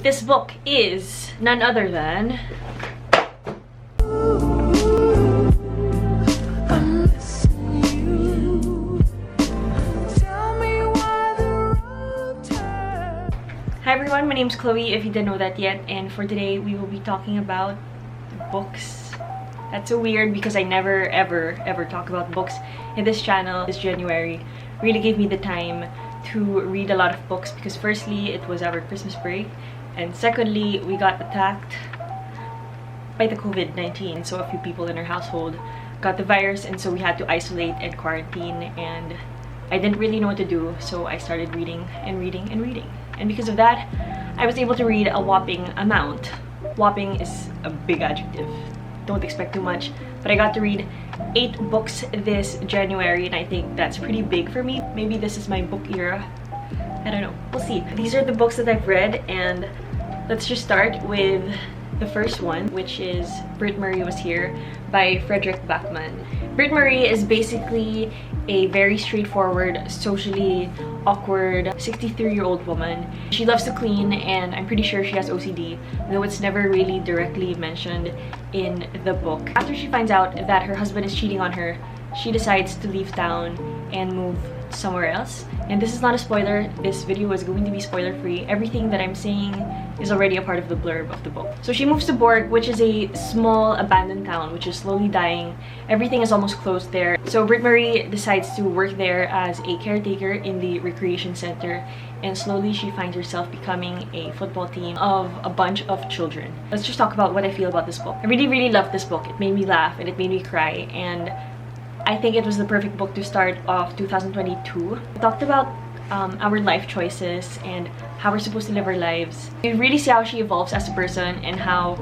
This book is none other than Hi everyone, my name is Chloe, if you didn't know that yet, and for today we will be talking about books. That's so weird because I never ever talk about books in this channel. This January really gave me the time to read a lot of books because firstly, it was our Christmas break, and secondly, we got attacked by the COVID-19. So a few people in our household got the virus, and so we had to isolate and quarantine, and I didn't really know what to do, so I started reading and reading and reading. And because of that, I was able to read a whopping amount. Whopping is a big adjective. Don't expect too much. But I got to read 8 books this January, and I think that's pretty big for me. Maybe this is my book era. I don't know. We'll see. These are the books that I've read, and let's just start with the first one, which is Britt-Marie Was Here by Fredrik Backman. Britt-Marie is basically a very straightforward, socially awkward 63-year-old woman. She loves to clean, and I'm pretty sure she has OCD, though it's never really directly mentioned in the book. After she finds out that her husband is cheating on her, she decides to leave town and move somewhere else. And this is not a spoiler, this video is going to be spoiler free. Everything that I'm saying is already a part of the blurb of the book. So she moves to Borg, which is a small abandoned town which is slowly dying. Everything is almost closed there. So Britt-Marie decides to work there as a caretaker in the recreation center, and slowly she finds herself becoming a football team of a bunch of children. Let's just talk about what I feel about this book. I really loved this book. It made me laugh and it made me cry, and I think it was the perfect book to start off 2022. It talked about our life choices and how we're supposed to live our lives. You really see how she evolves as a person and how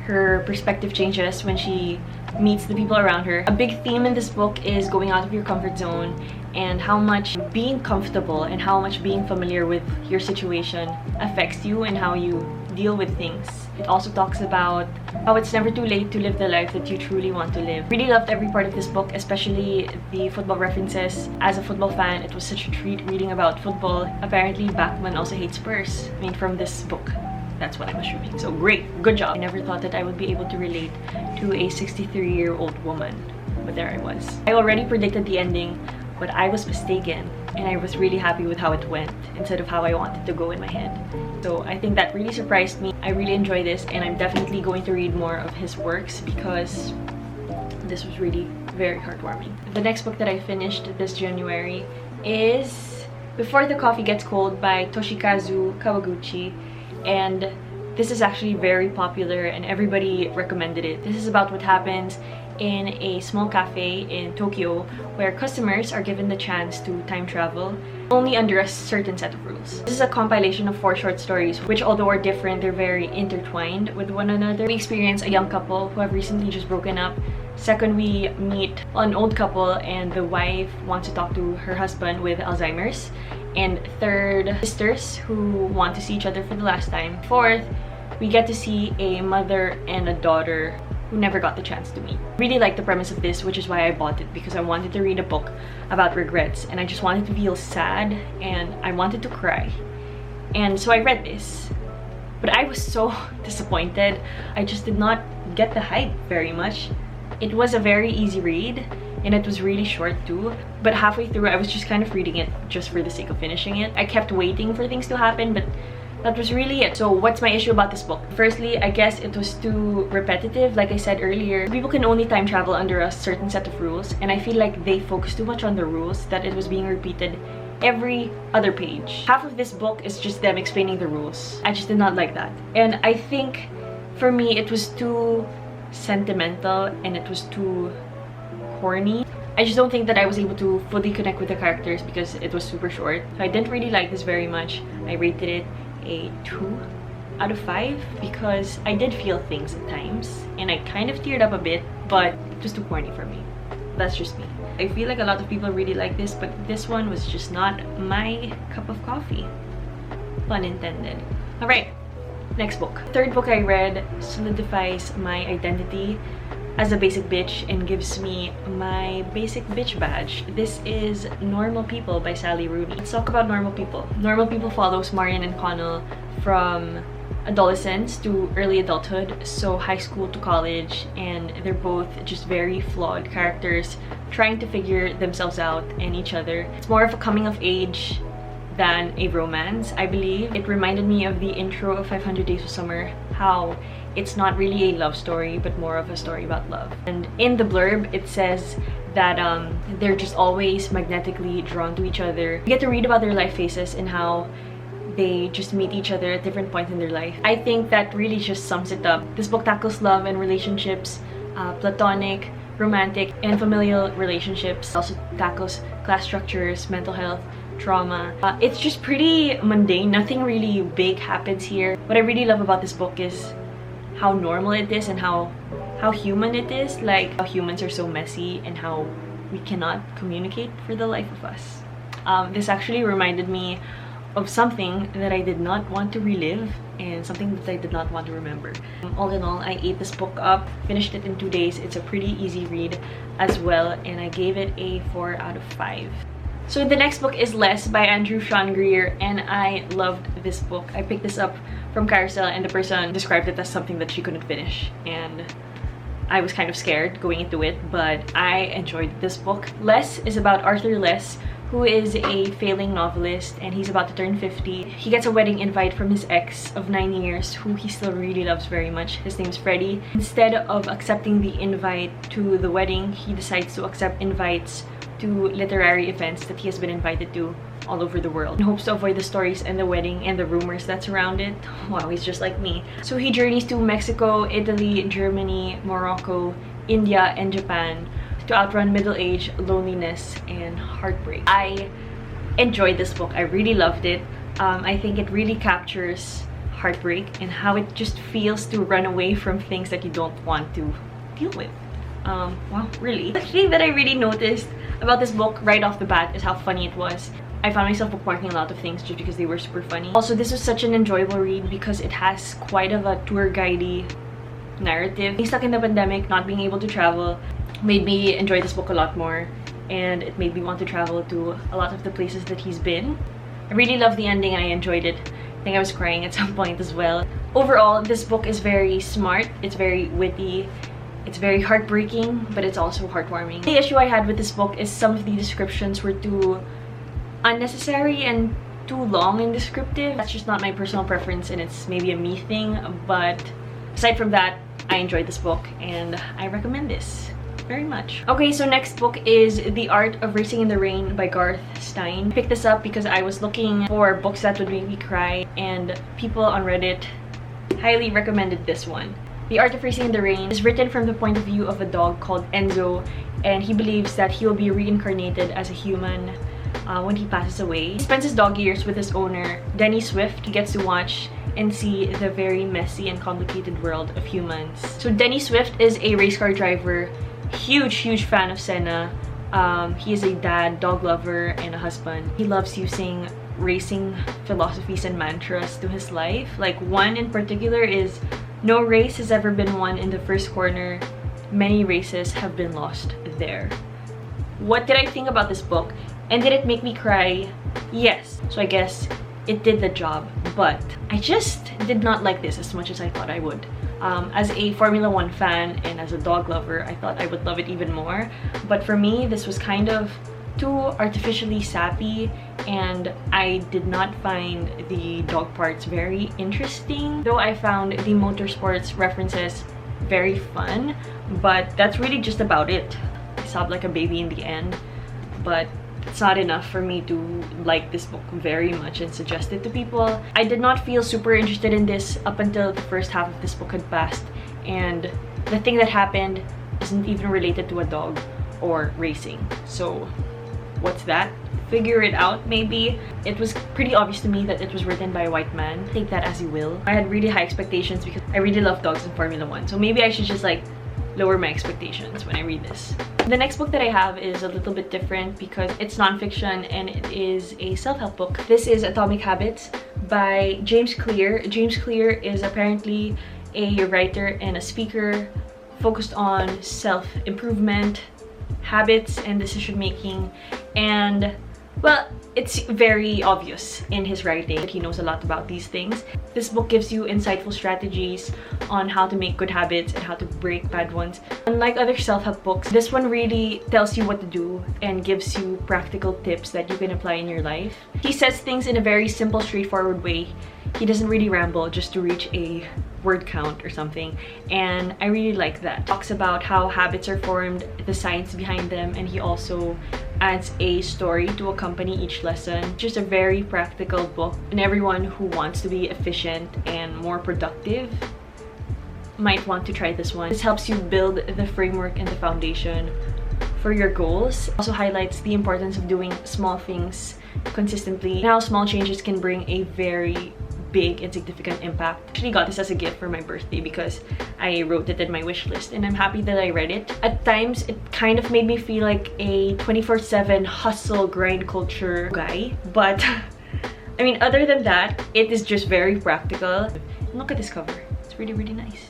her perspective changes when she meets the people around her. A big theme in this book is going out of your comfort zone and how much being comfortable and how much being familiar with your situation affects you and how you deal with things. It also talks about how it's never too late to live the life that you truly want to live. Really loved every part of this book, especially the football references. As a football fan, it was such a treat reading about football. Apparently, Backman also hates Spurs. I mean, from this book. That's what I'm assuming. So great, good job. I never thought that I would be able to relate to a 63-year-old woman, but there I was. I already predicted the ending, but I was mistaken, and I was really happy with how it went instead of how I wanted to go in my head. So I think that really surprised me. I really enjoy this, and I'm definitely going to read more of his works because this was really very heartwarming. The next book that I finished this January is Before the Coffee Gets Cold by Toshikazu Kawaguchi, and this is actually very popular and everybody recommended it. This is about what happens in a small cafe in Tokyo where customers are given the chance to time travel only under a certain set of rules. This is a compilation of 4 short stories which, although are different, they're very intertwined with one another. We experience a young couple who have recently just broken up. Second, we meet an old couple and the wife wants to talk to her husband with Alzheimer's. And third, sisters who want to see each other for the last time. Fourth, we get to see a mother and a daughter who never got the chance to meet. Really like the premise of this, which is why I bought it, because I wanted to read a book about regrets and I just wanted to feel sad and I wanted to cry. And so I read this, but I was so disappointed. I just did not get the hype very much. It was a very easy read and it was really short too, but halfway through I was just kind of reading it just for the sake of finishing it. I kept waiting for things to happen, but that was really it. So what's my issue about this book? Firstly, I guess it was too repetitive. Like I said earlier, people can only time travel under a certain set of rules, and I feel like they focused too much on the rules that it was being repeated every other page. Half of this book is just them explaining the rules. I just did not like that. And I think for me it was too sentimental and it was too corny. I just don't think that I was able to fully connect with the characters because it was super short. So I didn't really like this very much. I rated it a 2 out of 5 because I did feel things at times and I kind of teared up a bit, but it was too corny for me. That's just me. I feel like a lot of people really like this, but this one was just not my cup of coffee. Pun intended. Alright, next book. Third book I read solidifies my identity as a basic bitch and gives me my basic bitch badge. This is Normal People by Sally Rooney. Let's talk about Normal People. Normal People follows Marian and Connell from adolescence to early adulthood, so high school to college, and they're both just very flawed characters trying to figure themselves out and each other. It's more of a coming of age than a romance, I believe. It reminded me of the intro of 500 Days of Summer, how it's not really a love story but more of a story about love. And in the blurb it says that they're just always magnetically drawn to each other. You get to read about their life phases and how they just meet each other at different points in their life. I think that really just sums it up. This book tackles love and relationships, platonic, romantic, and familial relationships. It also tackles class structures, mental health, trauma. It's just pretty mundane. Nothing really big happens here. What I really love about this book is how normal it is and how human it is. Like how humans are so messy and how we cannot communicate for the life of us. This actually reminded me of something that I did not want to relive and something that I did not want to remember. All in all, I ate this book up, finished it in 2 days. It's a pretty easy read as well, and I gave it a 4 out of 5. So the next book is 𝗯esse by Andrew Sean Greer, and I loved this book. I picked this up from Carousell and the person described it as something that she couldn't finish, and I was kind of scared going into it, but I enjoyed this book. 𝗯esse is about Arthur 𝗯esse, who is a failing novelist, and he's about to turn 50. He gets a wedding invite from his ex of 9 years, who he still really loves very much. His name is Freddie. Instead of accepting the invite to the wedding, he decides to accept invites to literary events that he has been invited to all over the world in hopes to avoid the stories and the wedding and the rumors that surround it. Wow, he's just like me. So he journeys to Mexico, Italy, Germany, Morocco, India, and Japan to outrun middle age, loneliness, and heartbreak. I enjoyed this book. I really loved it. I think it really captures heartbreak and how it just feels to run away from things that you don't want to deal with. Wow, really. The thing that I really noticed about this book right off the bat is how funny it was. I found myself bookmarking a lot of things just because they were super funny. Also, this was such an enjoyable read because it has quite of a tour guide-y narrative. Being stuck in the pandemic, not being able to travel, made me enjoy this book a lot more, and it made me want to travel to a lot of the places that he's been. I really loved the ending and I enjoyed it. I think I was crying at some point as well. Overall, this book is very smart, it's very witty, it's very heartbreaking, but it's also heartwarming. The issue I had with this book is some of the descriptions were too unnecessary and too long and descriptive. That's just not my personal preference and it's maybe a me thing, but aside from that, I enjoyed this book and I recommend this very much. Okay, so next book is The Art of Racing in the Rain by Garth Stein. I picked this up because I was looking for books that would make me cry, and people on Reddit highly recommended this one. The Art of Racing in the Rain is written from the point of view of a dog called Enzo, and he believes that he will be reincarnated as a human when he passes away. He spends his dog years with his owner, Denny Swift. He gets to watch and see the very messy and complicated world of humans. So Denny Swift is a race car driver, huge fan of Senna. He is a dad, dog lover, and a husband. He loves using racing philosophies and mantras to his life. Like one in particular is, no race has ever been won in the first corner. Many races have been lost there. What did I think about this book? And did it make me cry? Yes. So I guess it did the job, but I just did not like this as much as I thought I would. As a Formula 1 fan and as a dog lover, I thought I would love it even more. But for me, this was kind of too artificially sappy, and I did not find the dog parts very interesting. Though I found the motorsports references very fun, but that's really just about it. I sobbed like a baby in the end, but it's not enough for me to like this book very much and suggest it to people. I did not feel super interested in this up until the first half of this book had passed, and the thing that happened isn't even related to a dog or racing. So what's that? Figure it out maybe. It was pretty obvious to me that it was written by a white man. Take that as you will. I had really high expectations because I really love dogs in Formula 1. So maybe I should just like lower my expectations when I read this. The next book that I have is a little bit different because it's nonfiction and it is a self-help book. This is Atomic Habits by James Clear. James Clear is apparently a writer and a speaker focused on self-improvement, habits, and decision-making. And Well, it's very obvious in his writing that he knows a lot about these things. This book gives you insightful strategies on how to make good habits and how to break bad ones. Unlike other self-help books, this one really tells you what to do and gives you practical tips that you can apply in your life. He says things in a very simple, straightforward way. He doesn't really ramble just to reach a word count or something, and I really like that. Talks about how habits are formed, the science behind them, and he also adds a story to accompany each lesson. Just a very practical book, and everyone who wants to be efficient and more productive might want to try this one. This helps you build the framework and the foundation for your goals. It also highlights the importance of doing small things consistently and how small changes can bring a very big and significant impact. I actually got this as a gift for my birthday because I wrote it in my wish list, and I'm happy that I read it. At times, it kind of made me feel like a 24/7 hustle grind culture guy, but I mean, other than that, it is just very practical. And look at this cover. It's really, really nice.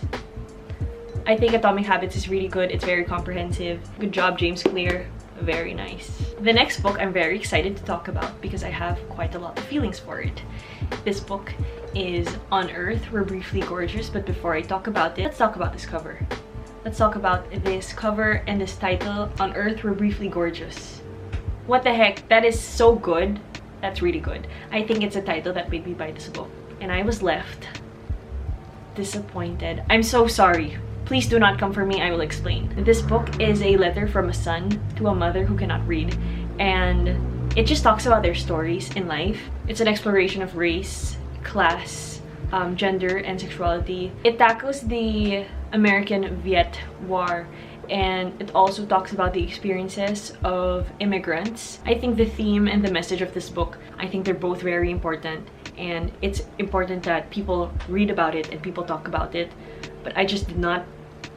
I think Atomic Habits is really good. It's very comprehensive. Good job, James Clear. Very nice. The next book I'm very excited to talk about because I have quite a lot of feelings for it. This book is On Earth, We're Briefly Gorgeous, but before I talk about it, let's talk about this cover. Let's talk about this cover and this title, On Earth, We're Briefly Gorgeous. What the heck? That is so good. That's really good. I think it's a title that made me buy this book, and I was left disappointed. I'm so sorry. Please do not come for me, I will explain. This book is a letter from a son to a mother who cannot read, and it just talks about their stories in life. It's an exploration of race, class, gender, and sexuality. It tackles the American Viet War, and it also talks about the experiences of immigrants. I think the theme and the message of this book, I think they're both very important, and it's important that people read about it and people talk about it. But I just did not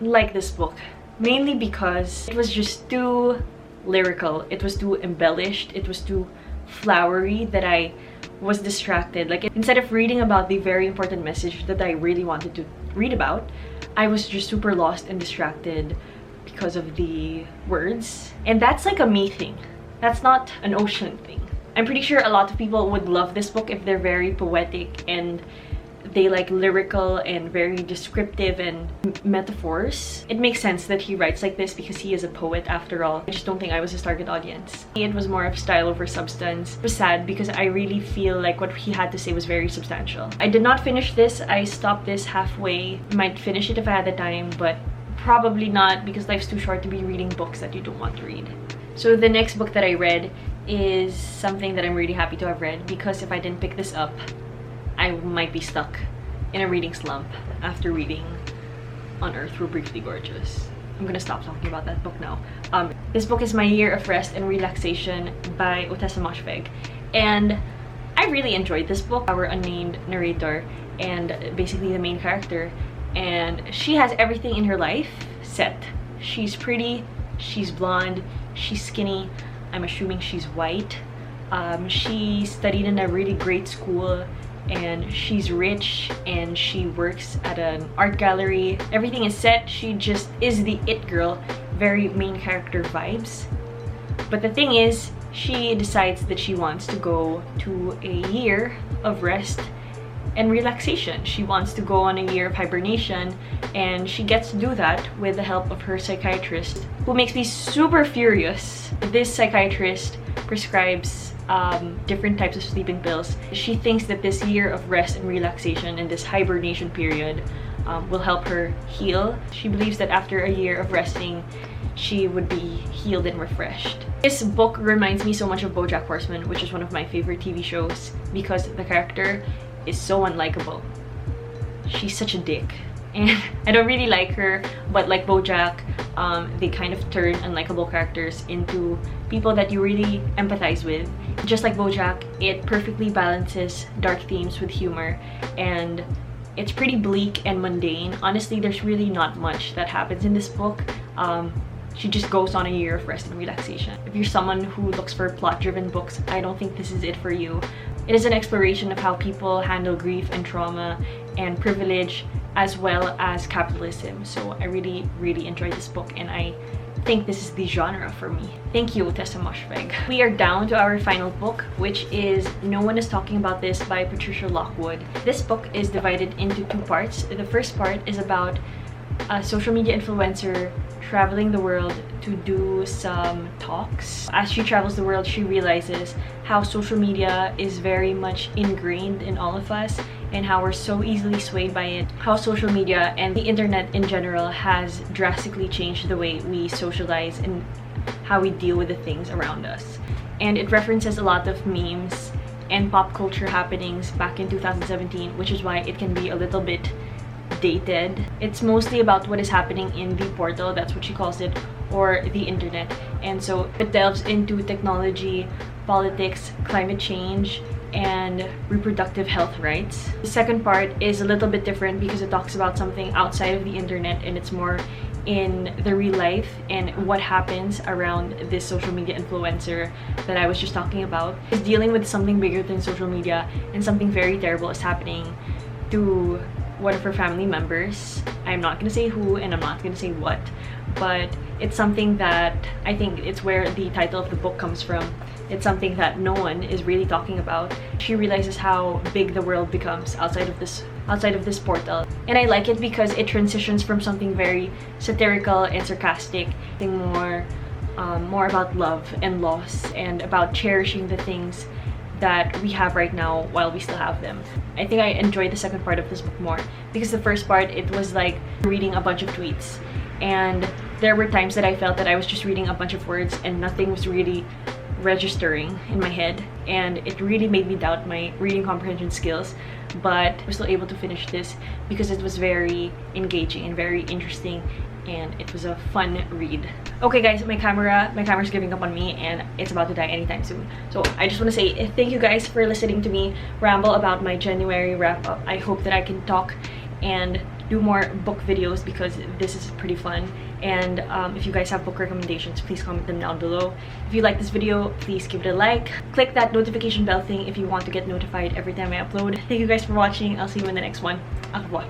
like this book, mainly because it was just too lyrical. It was too embellished. It was too flowery that I was distracted. Like, instead of reading about the very important message that I really wanted to read about, I was just super lost and distracted because of the words. And that's like a me thing. That's not an Ocean thing. I'm pretty sure a lot of people would love this book if they're very poetic and they like lyrical and very descriptive and metaphors. It makes sense that he writes like this because he is a poet after all. I just don't think I was his target audience. It was more of style over substance. It was sad because I really feel like what he had to say was very substantial. I did not finish this. I stopped this halfway. Might finish it if I had the time, but probably not because life's too short to be reading books that you don't want to read. So the next book that I read is something that I'm really happy to have read, because if I didn't pick this up, I might be stuck in a reading slump after reading On Earth, We're Briefly Gorgeous. I'm gonna stop talking about that book now. This book is My Year of Rest and Relaxation by ottessa moshfegh, and I really enjoyed this book. Our unnamed narrator and basically the main character, and she has everything in her life set. She's pretty, she's blonde, she's skinny, I'm assuming she's white. She studied in a really great school, and she's rich, and she works at an art gallery. Everything is set. She just is the it girl, very main character vibes. But the thing is, she decides that she wants to go to a year of rest and relaxation. She wants to go on a year of hibernation, and she gets to do that with the help of her psychiatrist, who makes me super furious. This psychiatrist prescribes different types of sleeping pills. She thinks that this year of rest and relaxation and this hibernation period will help her heal. She believes that after a year of resting, she would be healed and refreshed. This book reminds me so much of BoJack Horseman, which is one of my favorite TV shows, because the character is so unlikable. She's such a dick, and I don't really like her, but like BoJack, they kind of turn unlikable characters into people that you really empathize with. Just like BoJack, it perfectly balances dark themes with humor, and it's pretty bleak and mundane. Honestly, there's really not much that happens in this book. She just goes on a year of rest and relaxation. If you're someone who looks for plot-driven books, I don't think this is it for you. It is an exploration of how people handle grief and trauma and privilege as well as capitalism. So I really enjoyed this book, and I think this is the genre for me. Thank you, ottessa moshfegh. We are down to our final book, which is No One Is Talking About This by Patricia Lockwood. This book is divided into 2 parts. The first part is about a social media influencer traveling the world to do some talks. As she travels the world, she realizes how social media is very much ingrained in all of us and how we're so easily swayed by it. How social media and the internet in general has drastically changed the way we socialize and how we deal with the things around us. And it references a lot of memes and pop culture happenings back in 2017, which is why it can be a little bit dated. It's mostly about what is happening in the portal, that's what she calls it, or the internet. And so it delves into technology, politics, climate change, and reproductive health rights. The second part is a little bit different because it talks about something outside of the internet, and it's more in the real life and what happens around this social media influencer that I was just talking about. Is dealing with something bigger than social media, and something very terrible is happening to one of her family members. I'm not gonna say who, and I'm not gonna say what, but it's something that I think it's where the title of the book comes from. It's something that no one is really talking about. She realizes how big the world becomes outside of this portal, and I like it because it transitions from something very satirical and sarcastic to more about love and loss, and about cherishing the things that we have right now while we still have them. I think I enjoyed the second part of this book more because the first part, it was like reading a bunch of tweets, and there were times that I felt that I was just reading a bunch of words and nothing was really registering in my head, and it really made me doubt my reading comprehension skills. But I was still able to finish this because it was very engaging and very interesting, and it was a fun read. Okay guys, my camera's giving up on me and it's about to die anytime soon. So I just want to say thank you guys for listening to me ramble about my January wrap up. I hope that I can talk and do more book videos because this is pretty fun. And if you guys have book recommendations, please comment them down below. If you like this video, please give it a like. Click that notification bell thing if you want to get notified every time I upload. Thank you guys for watching. I'll see you in the next one. Au revoir.